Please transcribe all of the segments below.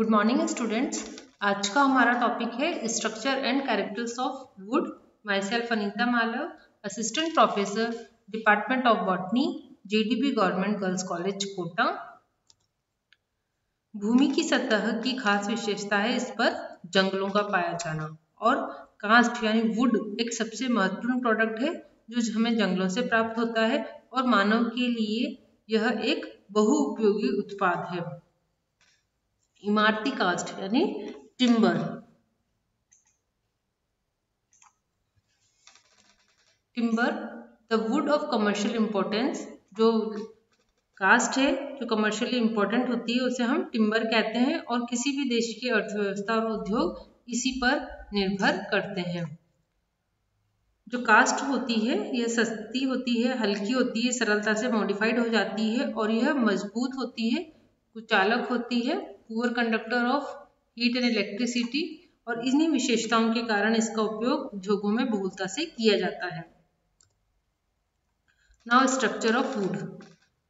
Good morning students. आज का हमारा टॉपिक है structure and characters of wood. Myself Anita Malav, assistant professor, department of botany, JDB government girls college Kota. भूमि की सतह की खास विशेषता है इस पर जंगलों का पाया जाना, और कास्ट यानी वुड एक सबसे महत्वपूर्ण प्रोडक्ट है जो हमें जंगलों से प्राप्त होता है और मानव के लिए यह एक बहुउपयोगी उत्पाद है। इमारती कास्ट यानी timber. Timber the wood of commercial importance. जो कास्ट है जो कमर्शियली इंपॉर्टेंट होती है उसे हम टिम्बर कहते हैं, और किसी भी देश की अर्थव्यवस्था और उद्योग इसी पर निर्भर करते हैं। जो कास्ट होती है यह सस्ती होती है, हल्की होती है, सरलता से मॉडिफाइड हो जाती है, और यह मजबूत होती है, कुचालक होती है, poor conductor of heat and electricity, और इन्हीं विशेषताओं के कारण इसका उपयोग उद्योगों में बहुलता से किया जाता है। Now structure of wood.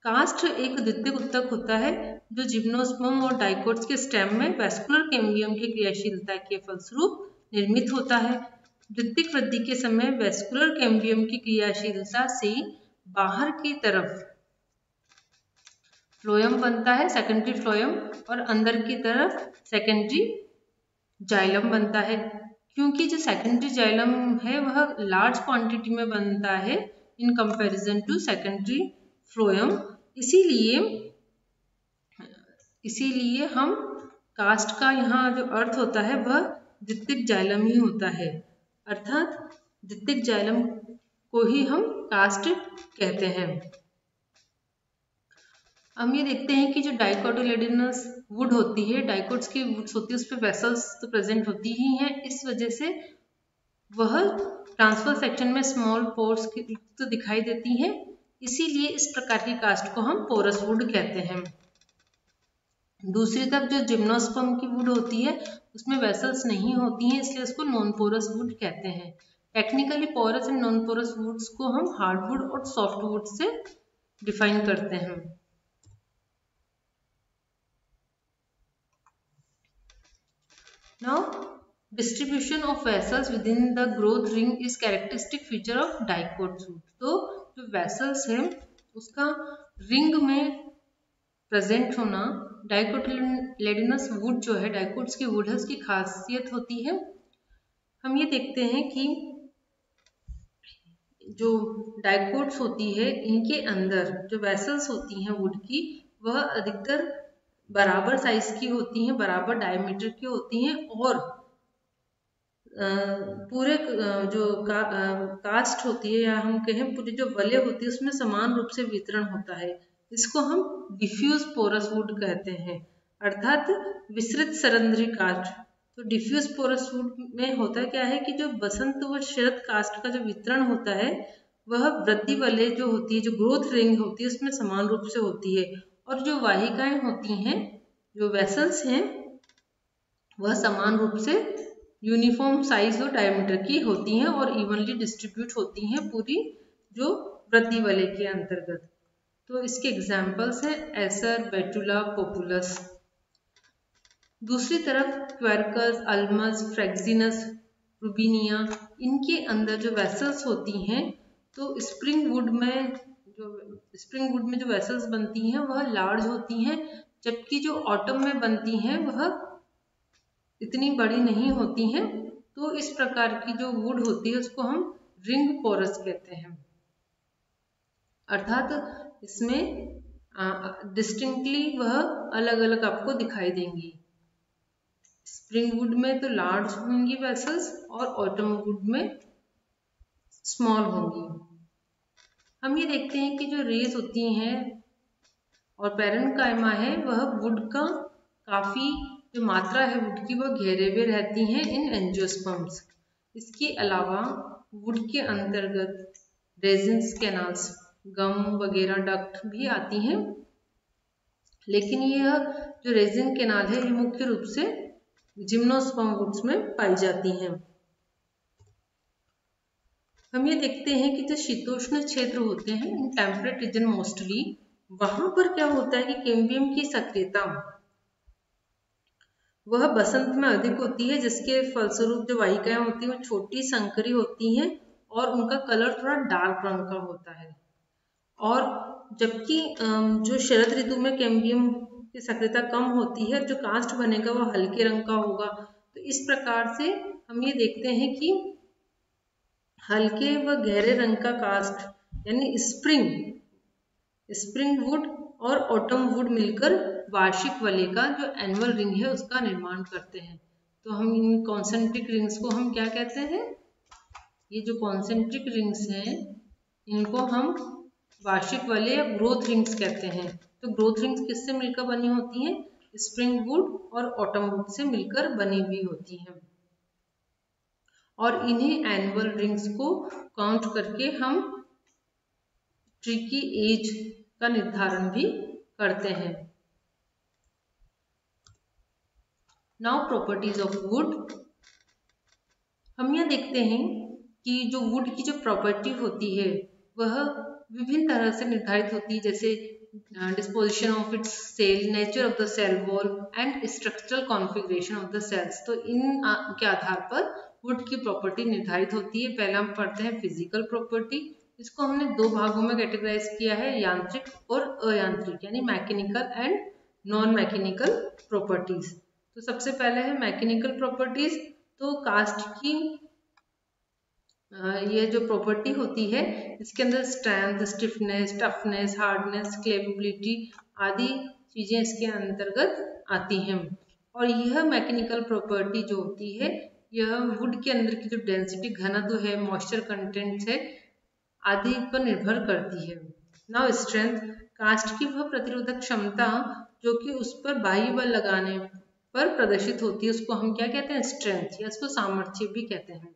कास्ट एक द्वितीयक ऊतक होता है जो जिम्नोस्पर्म और डाइकोट्स के स्टेम में वैस्कुलर कैम्बियम की क्रियाशीलता के फलस्वरूप निर्मित होता है। द्वितीयक वृद्धि के समय वैस्कुलर कैम्बियम की क्रियाशीलता से बाहर की तरफ फ्लोएम बनता है, सेकेंडरी फ्लोएम, और अंदर की तरफ सेकेंडरी जाइलम बनता है। क्योंकि जो सेकेंडरी जाइलम है वह लार्ज क्वांटिटी में बनता है in comparison to secondary phloem, इसीलिए हम कास्ट का यहाँ जो अर्थ होता है वह द्वितीयक जाइलम ही होता है, अर्थात द्वितीयक जाइलम को ही हम कास्ट कहते हैं। हम ये देखते हैं कि जो डाइकोटिलेडोनस वुड होती है, डाइकोट्स की वुड्स होती है, उस पर वेसल्स तो प्रेजेंट होती ही हैं, इस वजह से वह ट्रांसफर सेक्शन में स्मॉल पोर्स तो दिखाई देती हैं, इसीलिए इस प्रकार की कास्ट को हम पोरस वुड कहते हैं। दूसरी तरफ जो जिम्नोस्पर्म की वुड होती है उसमें वेसल्स नहीं होती हैं, इसलिए उसको नॉन पोरस वुड कहते हैं। Technically porous and non porous woods को हम हार्डवुड और सॉफ्टवुड से डिफाइन करते हैं। Now, distribution of vessels within the growth ring is characteristic feature of dicot wood. तो जो vessels है उसका रिंग में प्रेजेंट होना डाइकोटिलेडोनस वुड जो है, डाइकोट्स की वुड है, उसकी खासियत होती है। हम ये देखते हैं कि जो डाइकोट्स होती है इनके अंदर जो वेसल्स होती हैं वुड की, वह अधिकतर बराबर साइज की होती हैं, बराबर डायमीटर की होती हैं, और पूरे जो कास्ट होती है या हम कहें पूरी जो वलय होती है उसमें समान रूप से वितरण होता है। इसको हम डिफ्यूज पोरस वुड कहते हैं, अर्थात विस्तृत सरंध्री कास्ट। तो डिफ्यूज पोरस वुड में होता क्या है कि जो बसंत व शरद कास्ट का जो वितरण होता है वह वृद्धि वलय जो होती है, जो ग्रोथ रिंग होती है, उसमें समान रूप से होती है, और जो वाहिकाएं होती हैं, जो वेसल्स हैं, वह समान रूप से यूनिफॉर्म साइज और डायमीटर की होती हैं और इवनली डिस्ट्रीब्यूट होती हैं पूरी जो वृद्धि वलय के अंतर्गत। तो इसके एग्जाम्पल्स हैं एसर, बेटुला, पोपुलस। दूसरी तरफ क्वेरकस, अल्मस, फ्रेक्सिनस, रूबिनिया, इनके अंदर जो वेसल्स होती हैं, तो स्प्रिंग वुड में जो वेसल्स बनती हैं वह लार्ज होती हैं, जबकि जो ऑटम में बनती हैं वह इतनी बड़ी नहीं होती हैं। तो इस प्रकार की जो वुड होती है उसको हम रिंग पोरस कहते हैं, अर्थात इसमें डिस्टिंक्टली वह अलग अलग आपको दिखाई देंगी। स्प्रिंग वुड में तो लार्ज होंगी वेसल्स और ऑटम वुड में स्मॉल होंगी। हम ये देखते हैं कि जो रेज होती हैं और पैरेन्काइमा है वह वुड का काफी जो मात्रा है वुड की वह घेरे हुए रहती हैं इन एंजियोस्पर्म्स। इसके अलावा वुड के अंतर्गत रेजिन्स कैनाल्स, गम वगैरह डक्ट भी आती हैं, लेकिन यह जो रेजिन कैनाल है ये मुख्य रूप से जिम्नोस्पर्म वुड्स में पाई जाती हैं। हम ये देखते हैं कि जो शीतोष्ण क्षेत्र होते हैं इन टेम्परेट रीजन मोस्टली, वहां पर क्या होता है कि कैम्बियम की सक्रियता वह बसंत में अधिक होती है, जिसके फलस्वरूप जो वाहिकाएं होती हैं वो छोटी संकरी होती हैं और उनका कलर थोड़ा डार्क रंग का होता है। और जबकि जो शरद ऋतु में कैम्बियम की सक्रियता कम होती है, जो कास्ट बनेगा वो हल्के रंग का होगा। तो इस प्रकार से हम ये देखते हैं कि हल्के व गहरे रंग का कास्ट यानी स्प्रिंग वुड और ऑटम वुड मिलकर वार्षिक वलय का जो एनुअल रिंग है उसका निर्माण करते हैं। तो हम इन कॉन्सेंट्रिक रिंग्स को हम क्या कहते हैं? ये जो कॉन्सेंट्रिक रिंग्स हैं इनको हम वार्षिक वलय या ग्रोथ रिंग्स कहते हैं। तो ग्रोथ रिंग्स किससे मिलकर बनी होती हैं? स्प्रिंग वुड और ऑटम वुड से मिलकर बनी हुई होती हैं। और इन्हीं एनुअल रिंग्स को काउंट करके हम ट्री की एज का निर्धारण भी करते हैं। Now properties of would. हम यह देखते हैं कि जो वुड की जो प्रॉपर्टी होती है वह विभिन्न तरह से निर्धारित होती है, जैसे disposition of its cell, nature of the cell wall and structural configuration of the cells. तो इन के आधार पर वुड की प्रॉपर्टी निर्धारित होती है। पहला हम पढ़ते हैं फिजिकल प्रॉपर्टी। इसको हमने दो भागों में कैटेगराइज किया है, यांत्रिक और अयांत्रिक, यानी mechanical and non mechanical properties. तो सबसे पहले है मैकेनिकल प्रॉपर्टीज। तो कास्ट की ये जो प्रॉपर्टी होती है इसके अंदर स्ट्रेंथ, स्टिफनेस, टफनेस, हार्डनेस, क्लेवेबिलिटी आदि चीजें इसके अंतर्गत आती हैं। और यह मैकेनिकल प्रॉपर्टी जो होती है यह वुड के अंदर की जो डेंसिटी, घनत्व है, मॉइस्चर कंटेंट है आदि पर निर्भर करती है। नाउ स्ट्रेंथ, कास्ट की वह प्रतिरोधक क्षमता जो कि उस पर बाह्य बल लगाने पर प्रदर्शित होती है उसको हम क्या कहते हैं? स्ट्रेंथ, या इसको सामर्थ्य भी कहते हैं।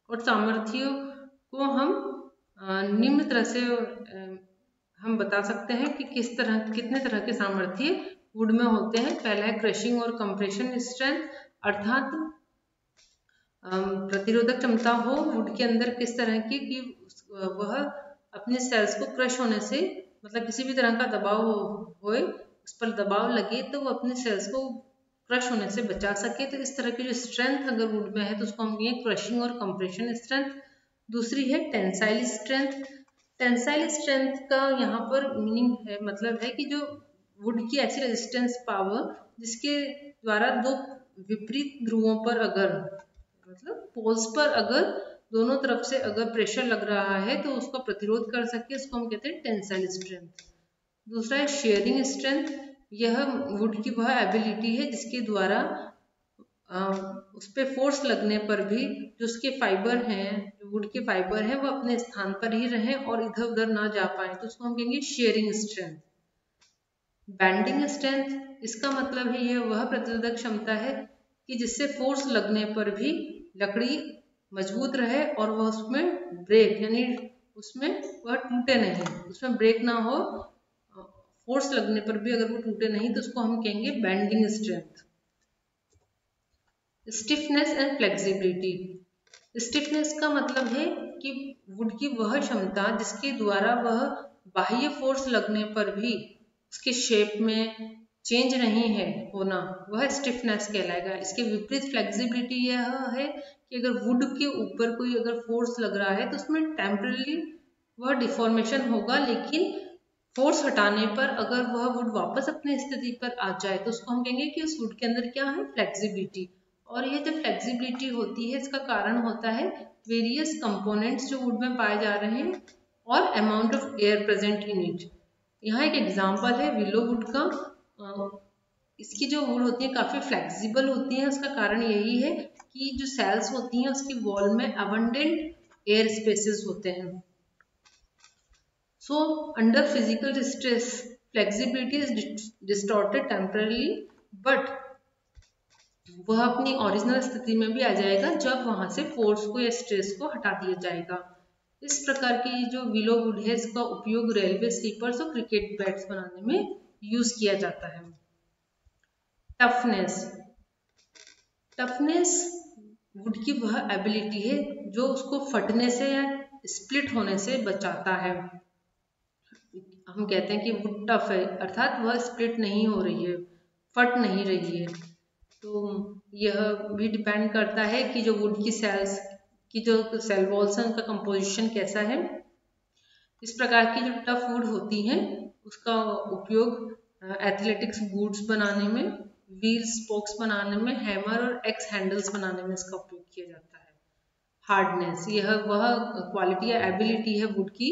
और सामर्थ्य को हम निम्न तरह से हम बता सकते हैं कि कितने तरह के सामर्थ्य वुड में होते हैं। पहला है क्रशिंग और कंप्रेशन स्ट्रेंथ, अर्थात प्रतिरोधक क्षमता हो वुड के अंदर किस तरह की कि वह अपने सेल्स को क्रश होने से, मतलब किसी भी तरह का दबाव होए उस पर दबाव लगे तो वो अपने सेल्स को क्रश होने से बचा सके। तो इस तरह की जो स्ट्रेंथ अगर वुड में है तो उसको हम कहेंगे क्रशिंग और कंप्रेशन स्ट्रेंथ। दूसरी है टेंसाइल स्ट्रेंथ। टेंसाइल स्ट्रेंथ का यहाँ पर मीनिंग है, मतलब है कि जो वुड की ऐसी रेजिस्टेंस पावर जिसके द्वारा दो विपरीत ध्रुवों पर अगर, मतलब पोल्स पर अगर दोनों तरफ से अगर प्रेशर लग रहा है तो उसका प्रतिरोध कर सके, इसको हम कहते हैं टेंसाइल स्ट्रेंथ। दूसरा है शेयरिंग स्ट्रेंथ। यह वुड की वह एबिलिटी है जिसके द्वारा उस पर फोर्स लगने पर भी जो उसके फाइबर हैं, जो वुड के फाइबर हैं, वो अपने स्थान पर ही रहें और इधर उधर ना जा पाए, तो उसको हम कहेंगे शेयरिंग स्ट्रेंथ। बैंडिंग स्ट्रेंथ, इसका मतलब है यह वह प्रतिरोधक क्षमता है कि जिससे फोर्स लगने पर भी लकड़ी मजबूत रहे और वह उसमें ब्रेक, यानी उसमें वह टूटे नहीं, उसमें ब्रेक ना हो, फोर्स लगने पर भी अगर वो टूटे नहीं तो उसको हम कहेंगे bending strength. Stiffness and flexibility. Stiffness का मतलब है कि वुड की वह क्षमता जिसके द्वारा वह बाह्य फोर्स लगने पर भी उसके शेप में चेंज नहीं है होना, वह स्टिफनेस कहलाएगा। इसके विपरीत फ्लेक्सिबिलिटी यह है कि अगर वुड के ऊपर कोई अगर फोर्स लग रहा है तो उसमें टेम्पररी वह डिफॉर्मेशन होगा, लेकिन फोर्स हटाने पर अगर वह वुड वापस अपनी स्थिति पर आ जाए तो उसको हम कहेंगे कि उस वुड के अंदर क्या है? फ्लेक्सिबिलिटी। और ये जो फ्लेक्सिबिलिटी होती है इसका कारण होता है वेरियस कंपोनेंट्स जो वुड में पाए जा रहे हैं और amount of air present in it. यहाँ एक एग्जांपल है विलो वुड का। इसकी जो वुड होती है काफी फ्लेक्सिबल होती है। उसका कारण यही है कि जो सेल्स होती हैं उसकी वॉल में अबंडेंट एयर स्पेसेस होते हैं। So under physical stress, flexibility is distorted temporarily, but वह अपनी ओरिजिनल स्थिति में भी आ जाएगा जब वहां से फोर्स को या स्ट्रेस को हटा दिया जाएगा। इस प्रकार की जो विलो वुड है इसका उपयोग रेलवे स्लीपर्स और क्रिकेट बैट्स बनाने में यूज किया जाता है। टफनेस। टफनेस वुड की वह एबिलिटी है जो उसको फटने से या स्प्लिट होने से बचाता है। हम कहते हैं कि वुड टफ है, अर्थात वह स्प्लिट नहीं हो रही है, फट नहीं रही है। तो यह भी डिपेंड करता है कि जो वुड की सेल्स की जो सेल वॉल्स हैं उनका कंपोजिशन कैसा है। इस प्रकार की जो टफ वुड होती हैं उसका उपयोग एथलेटिक्स बूट्स बनाने में, व्हील स्पोक्स बनाने में, हैमर और एक्स हैंडल्स बनाने में इसका उपयोग किया जाता है। हार्डनेस, यह वह क्वालिटी या एबिलिटी है वुड की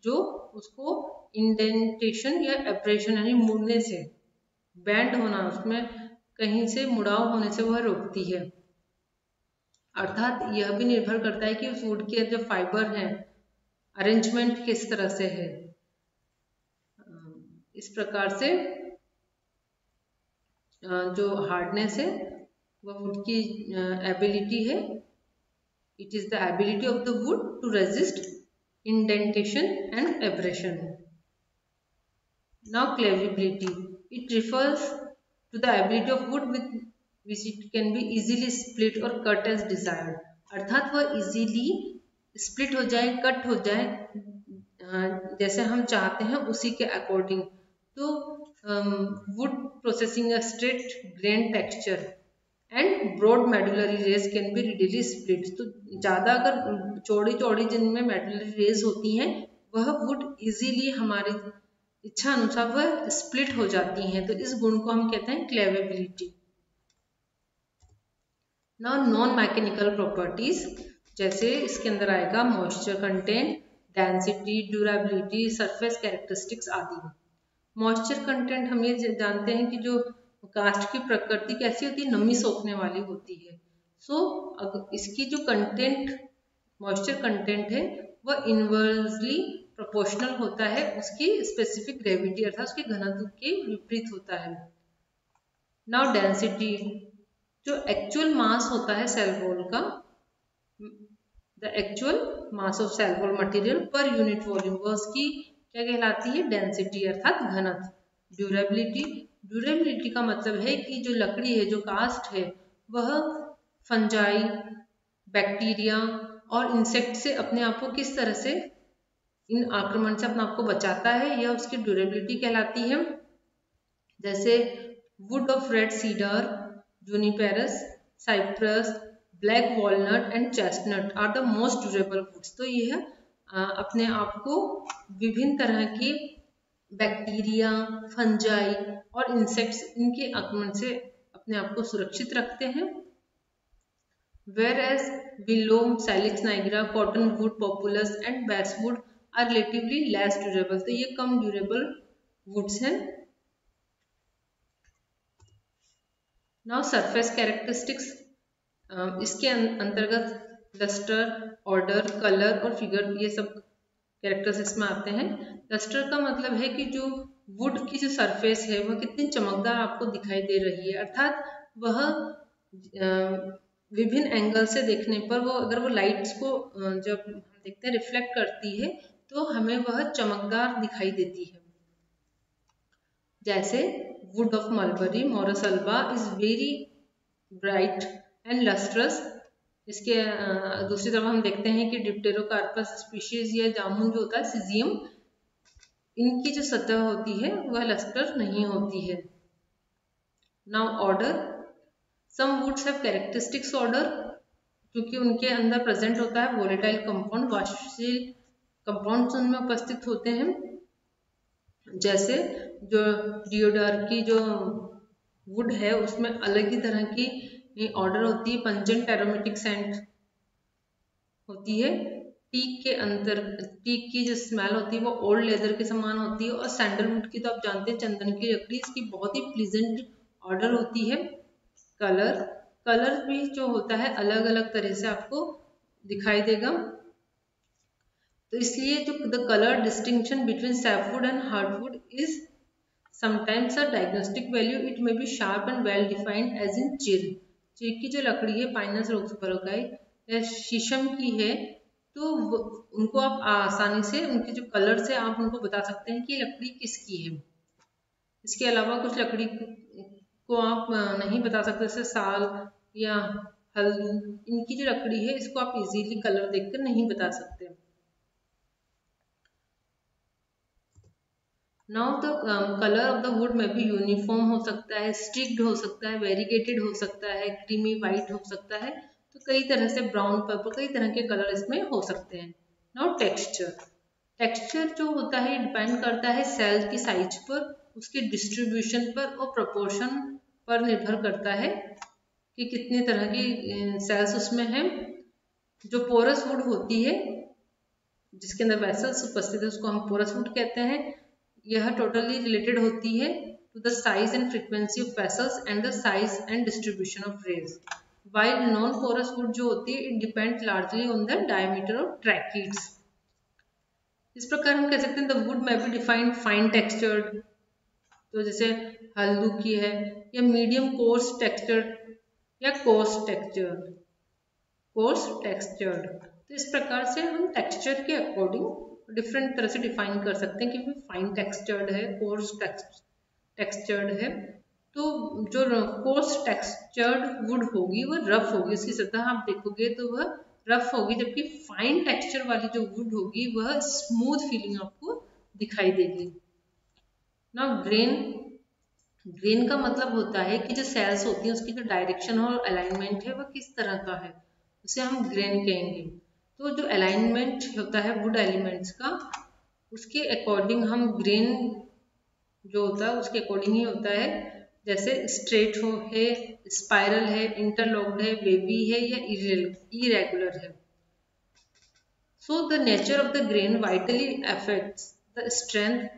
जो उसको इंडेंटेशन या एब्रेशन यानी मुड़ने से, बैंड होना, उसमें कहीं से मुड़ाव होने से वह रोकती है। अर्थात यह भी निर्भर करता है कि उस वुड के जो फाइबर हैं अरेंजमेंट किस तरह से है। इस प्रकार से जो हार्डनेस है वह वुड की एबिलिटी है। It is the ability of the wood to resist indentation and abrasion. Now cleavability, it refers to the ability of wood with which it can be easily split or cut as desired. अर्थात वह easily split हो जाए, cut हो जाए जैसे हम चाहते हैं उसी के अकॉर्डिंग। तो wood possessing a straight grain texture and broad medullary rays can be readily split। तो ज़्यादा अगर चौड़ी चौड़ी जिनमें मेडुलरी रेज होती हैं वह वुड इजीली हमारी इच्छा अनुसार वह स्प्लिट हो जाती हैं। तो इस गुण को हम कहते हैं क्लेवेबिलिटी। नाउ नॉन मैकेनिकल प्रॉपर्टीज, जैसे इसके अंदर आएगा moisture content, density, durability, surface characteristics आदि। मॉइस्चर कंटेंट हम ये जानते हैं कि जो कास्ट की प्रकृति कैसी होती है, नमी सोखने वाली होती है। अगर इसकी जो कंटेंट मॉइस्चर कंटेंट है वह इनवर्सली प्रोपोर्शनल होता है उसकी स्पेसिफिक ग्रेविटी अर्थात उसके घनत्व के विपरीत होता है। नाउ डेंसिटी, जो एक्चुअल मास होता है सेल वॉल का, the actual mass of cell wall material per unit volume, वह उसकी क्या कहलाती है, डेंसिटी अर्थात घनत्व। ड्यूरेबिलिटी, ड्यूरेबिलिटी का मतलब है कि जो लकड़ी है, जो कास्ट है, वह फंजाई, बैक्टीरिया और इंसेक्ट से अपने आप को किस तरह से, इन आक्रमण से अपने आप को बचाता है, यह उसकी ड्यूरेबिलिटी कहलाती है। जैसे wood of red cedar, juniperus, cypress, black walnut and chestnut are the most durable woods. तो यह अपने आप को विभिन्न तरह के बैक्टीरिया, फंजाई और इंसेक्ट्स, इनके आक्रमण से अपने आप को सुरक्षित रखते हैं। Whereas willow, salix nigra, cottonwood, populus and basswood are relatively less durable। तो ये कम ड्यूरेबल वुड्स हैं। नाउ सरफेस कैरेक्टरिस्टिक्स, इसके अंतर्गत लस्टर, ऑर्डर, कलर और फिगर, ये सब कैरेक्टरिस्टिक्स में आते हैं। लस्टर का मतलब है कि जो वुड की जो सरफेस है वह कितनी चमकदार आपको दिखाई दे रही है, अर्थात वह विभिन्न एंगल से देखने पर वो, अगर वो लाइट्स को जब हम देखते हैं रिफ्लेक्ट करती है तो हमें वह चमकदार दिखाई देती है। जैसे wood of mulberry, Morris alba is very bright and lustrous. इसके दूसरी तरफ हम देखते हैं कि डिप्टेरोकार्पस स्पीशीज या जामुन जो होता है, सिजियम, इनकी जो सतह होती है वह लस्टर नहीं होती है। Now odour, some woods have characteristics odour, क्योंकि उनके अंदर प्रेजेंट होता है वोलेटाइल कंपाउंड, वाष्पशील कंपाउंड्स उनमें उपस्थित होते हैं। जैसे जो डियोडर की जो वुड है उसमें अलग ही तरह की ऑर्डर होती है, पंजेंट एरोमेटिक सेंट होती है। टीक की जो स्मेल होती है वो ओल्ड लेदर के समान होती है। और सैंडलवुड की तो आप जानते हैं, चंदन की लकड़ी, इसकी बहुत ही प्लीजेंट ऑर्डर होती है। कलर भी जो होता है अलग अलग तरह से आपको दिखाई देगा। तो इसलिए जो the colour distinction between sapwood and heartwood is sometimes a diagnostic value, it may be sharp and well defined as in चिर। चिर की जो लकड़ी है, पाइनस रोक्सोफेरोकाई या शीशम की है, तो उनको आप आसानी से उनके जो कलर से आप उनको बता सकते हैं कि लकड़ी किसकी है। इसके अलावा कुछ लकड़ी को आप नहीं बता सकते, जैसे साल या हल्दी, इनकी जो लकड़ी है इसको आप इजीली कलर देखकर नहीं बता सकते। Now the colour of the wood में भी यूनिफॉर्म हो सकता है, स्ट्रिक्ड हो सकता है, वेरीगेटेड हो सकता है, क्रीमी वाइट हो सकता है, तो कई तरह से ब्राउन पर्पल कई तरह के कलर इसमें हो सकते हैं। नाउ टेक्सचर, टेक्सचर जो होता है डिपेंड करता है सेल की साइज पर, उसके डिस्ट्रीब्यूशन पर और प्रोपोर्शन पर निर्भर करता है कि कितने तरह की सेल्स उसमें हैं। जो पोरस वुड होती है जिसके अंदर वेसल्स उपस्थित है उसको हम पोरस वुड कहते हैं। यह टोटली रिलेटेड होती है to the size and frequency of vessels and the size and distribution of rays. While non porous wood जो होती है it depend largely on the diameter of tracheids. इस प्रकार हम कह सकते हैं the wood may be defined fine textured, तो जैसे हल्दू की है, या मीडियम कोर्स टेक्सचर्ड या कोर्स टेक्सचर्ड, तो इस प्रकार से हम टेक्सचर के अकॉर्डिंग डिफरेंट तरह से डिफाइन कर सकते हैं कि फाइन टेक्सचर्ड है, कोर्स टेक्सचर्ड है। तो जो कोर्स टेक्सचर्ड वुड होगी वो रफ होगी, उसकी सतह आप देखोगे तो वह रफ होगी, जबकि फाइन टेक्सचर वाली जो वुड होगी वह स्मूथ फीलिंग आपको दिखाई देगी। ना ग्रेन का मतलब होता है कि जो सेल्स होती हैं उसकी जो डायरेक्शन और अलाइनमेंट है वह किस तरह का है, उसे हम ग्रेन कहेंगे। तो जो अलाइनमेंट होता है वुड एलिमेंट्स का उसके अकॉर्डिंग हम ग्रेन जो होता है उसके अकॉर्डिंग ही होता है, जैसे स्ट्रेट है, स्पाइरल है, इंटरलॉक्ड है, वेवी है या इरेगुलर है। So the nature of the grain vitally affects the strength,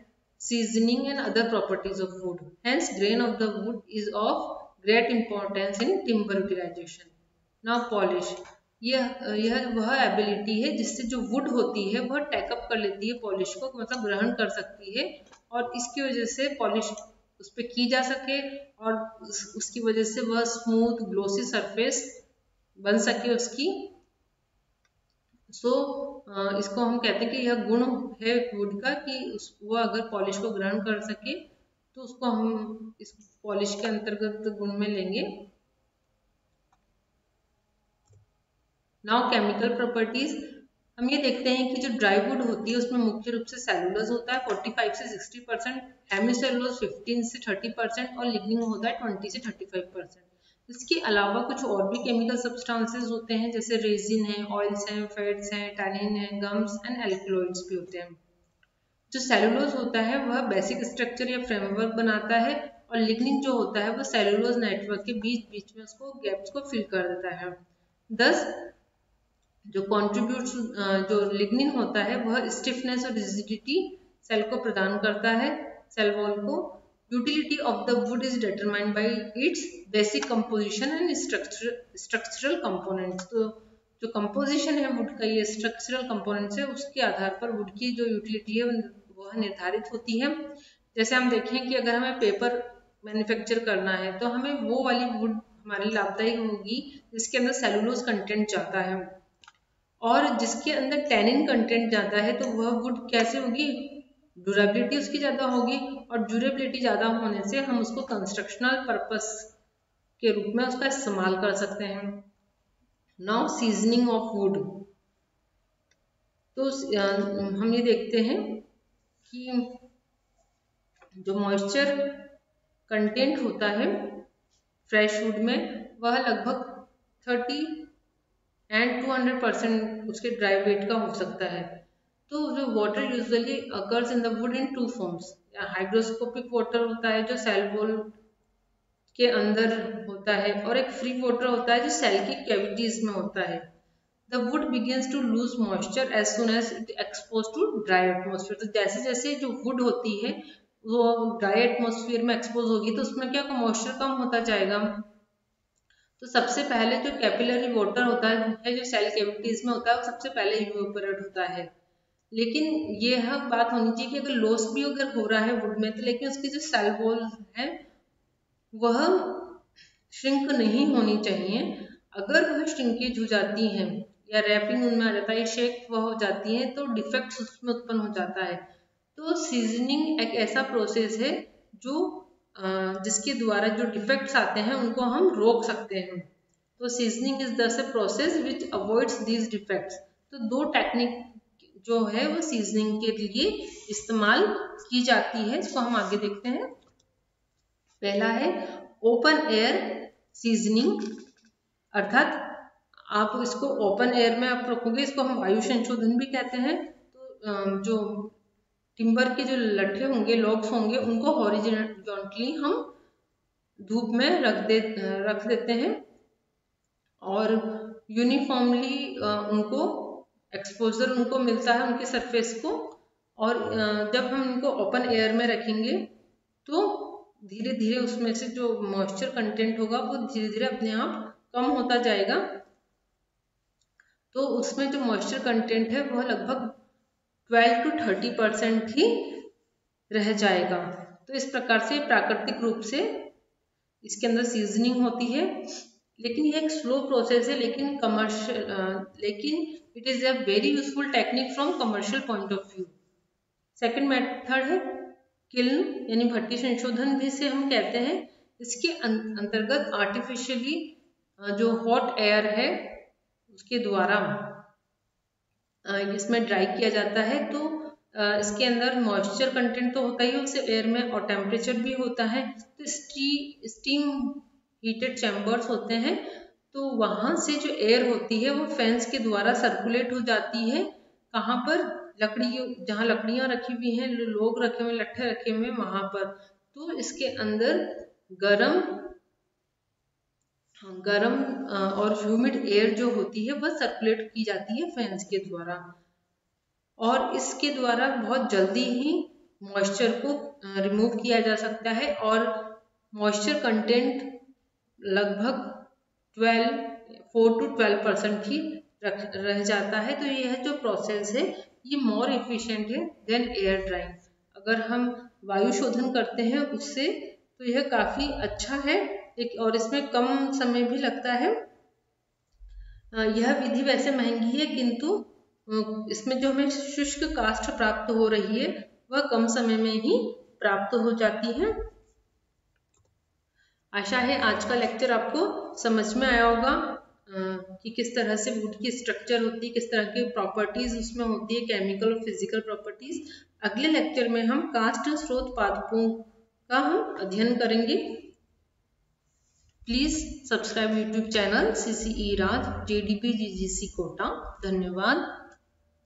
seasoning and other properties of wood. Hence, grain of the wood is of great importance in timber utilization. Now, polish. यह वह ability है जिससे जो would होती है वह take up कर लेती है पॉलिश को, मतलब ग्रहण कर सकती है, और इसकी वजह से पॉलिश उस पर की जा सके और उसकी वजह से वह स्मूथ ग्लोसी सरफेस बन सके उसकी। इसको हम कहते हैं कि यह गुण है वुड का कि वह अगर पॉलिश को ग्रहण कर सके तो उसको हम इस पॉलिश के अंतर्गत गुण में लेंगे। नाउ केमिकल प्रॉपर्टीज, हम ये देखते हैं कि जो ड्राई वुड होती है उसमें मुख्य रूप से सेलुलोज होता है 45 से 60%, हेमिसेलुलोज 15 से 30% और लिग्निन होता है 20 से 35%। इसके अलावा कुछ और भी केमिकल सब्सटेंसेस होते हैं जैसे रेजिन है, ऑयल्स हैं, फैट्स हैं, टैनिन है, गम्स एंड एल्कलॉइड्स भी होते हैं। जो सेलुलोज होता है वह बेसिक स्ट्रक्चर या फ्रेमवर्क बनाता है और लिग्निन जो होता है वह सेलुलोज नेटवर्क के बीच बीच में उसको गैप्स को फिल कर देता है। दस जो लिग्निन होता है वह स्टिफनेस और रिजिडिटी सेल को प्रदान करता है, सेल वॉल को। Utility of the wood is determined by its basic composition and structural components. तो जो composition है wood का, ये structural components है, उसके आधार पर wood की जो utility है वह निर्धारित होती है। जैसे हम देखें कि अगर हमें पेपर मैन्युफैक्चर करना है तो हमें वो वाली wood हमारी लाभदायक होगी जिसके अंदर सेलुलोज कंटेंट जाता है, और जिसके अंदर टैनिन कंटेंट जाता है तो वह wood कैसे होगी, ड्यूरेबिलिटी उसकी ज़्यादा होगी, और ड्यूरेबिलिटी ज़्यादा होने से हम उसको कंस्ट्रक्शनल पर्पस के रूप में उसका इस्तेमाल कर सकते हैं। नाउ सीजनिंग ऑफ वुड, तो हम ये देखते हैं कि जो मॉइस्चर कंटेंट होता है फ्रेश वुड में वह लगभग 30 एंड 200% उसके ड्राई वेट का हो सकता है। तो जो water usually occurs in the wood in two forms, hydroscopic water होता है जो सेल वॉल के अंदर होता है, और एक फ्री वाटर होता है जो सेल की कैविटीज में होता है। The wood begins to lose moisture as soon as it expose to dry atmosphere. तो जैसे जैसे जो वुड होती है वो ड्राई एटमोसफियर में एक्सपोज होगी तो उसमें क्या मॉइस्चर कम होता जाएगा। तो सबसे पहले जो कैपिलरी वाटर होता है जो सेल कैविटीज में होता है वो सबसे पहले इवेपोरेट होता है। लेकिन यह बात होनी चाहिए कि अगर लॉस भी अगर हो रहा है वुड में तो लेकिन उसकी जो सेल वॉल है वह श्रिंक नहीं होनी चाहिए। अगर वह श्रिंकेज हो जाती है या रैपिंग उनमें आ जाता है, शेक वह हो जाती है तो डिफेक्ट्स उसमें उत्पन्न हो जाता है। तो सीजनिंग एक ऐसा प्रोसेस है जो जिसके द्वारा जो डिफेक्ट्स आते हैं उनको हम रोक सकते हैं। तो सीजनिंग इज दस a process which avoids these defects. तो दो टेक्निक जो है वो सीजनिंग के लिए इस्तेमाल की जाती है। इसको हम आगे देखते हैं। पहला है ओपन एयर सीजनिंग, अर्थात आप इसको ओपन एयर में आप रखोगे, इसको हम वायु संशोधन भी कहते हैं। तो जो टिम्बर के जो लट्ठे होंगे, लॉग्स होंगे, उनको हॉरिजॉन्टली हम धूप में रख देते हैं और यूनिफॉर्मली उनको एक्सपोजर उनको मिलता है उनके सरफेस को। और जब हम इनको ओपन एयर में रखेंगे तो धीरे धीरे उसमें से जो मॉइस्चर कंटेंट होगा वो धीरे धीरे अपने आप कम होता जाएगा। तो उसमें जो मॉइस्चर कंटेंट है वह लगभग 12 to 30% ही रह जाएगा। तो इस प्रकार से प्राकृतिक रूप से इसके अंदर सीजनिंग होती है, लेकिन ये एक स्लो प्रोसेस है, लेकिन it is a very useful technique from commercial point of view. Second method है किल्न यानी भट्टी संशोधन भी से हम कहते हैं। इसके अंतर्गत आर्टिफिशियली जो हॉट एयर है उसके द्वारा इसमें ड्राई किया जाता है। तो इसके अंदर मॉइस्चर कंटेंट तो होता ही है उस एयर में और टेम्परेचर भी होता है। तो स्टीम हीटेड चैम्बर्स होते हैं, तो वहां से जो एयर होती है वो फैंस के द्वारा सर्कुलेट हो जाती है। कहाँ पर? जहाँ लकड़ियां रखी हुई हैं, लोग रखे हुए, लट्ठे रखे हुए, वहां पर। तो इसके अंदर गरम और ह्यूमिड एयर जो होती है वह सर्कुलेट की जाती है फैंस के द्वारा, और इसके द्वारा बहुत जल्दी ही मॉइस्चर को रिमूव किया जा सकता है और मॉइस्चर कंटेंट लगभग 4 to 12% ही रह जाता है। तो यह जो प्रोसेस है ये मोर एफिशिएंट है देन एयर ड्राइंग। अगर हम वायु शोधन करते हैं उससे तो यह काफी अच्छा है और इसमें कम समय भी लगता है। यह विधि वैसे महंगी है, किंतु इसमें जो हमें शुष्क काष्ठ प्राप्त हो रही है वह कम समय में ही प्राप्त हो जाती है। आशा है आज का लेक्चर आपको समझ में आया होगा कि किस तरह से वुड की स्ट्रक्चर होती है, किस तरह की प्रॉपर्टीज उसमें होती है, केमिकल और फिजिकल प्रॉपर्टीज। अगले लेक्चर में हम काष्ठ स्रोत पादपों का हम अध्ययन करेंगे। Please subscribe YouTube channel CCE Raj JDP GGC Kota. धन्यवाद।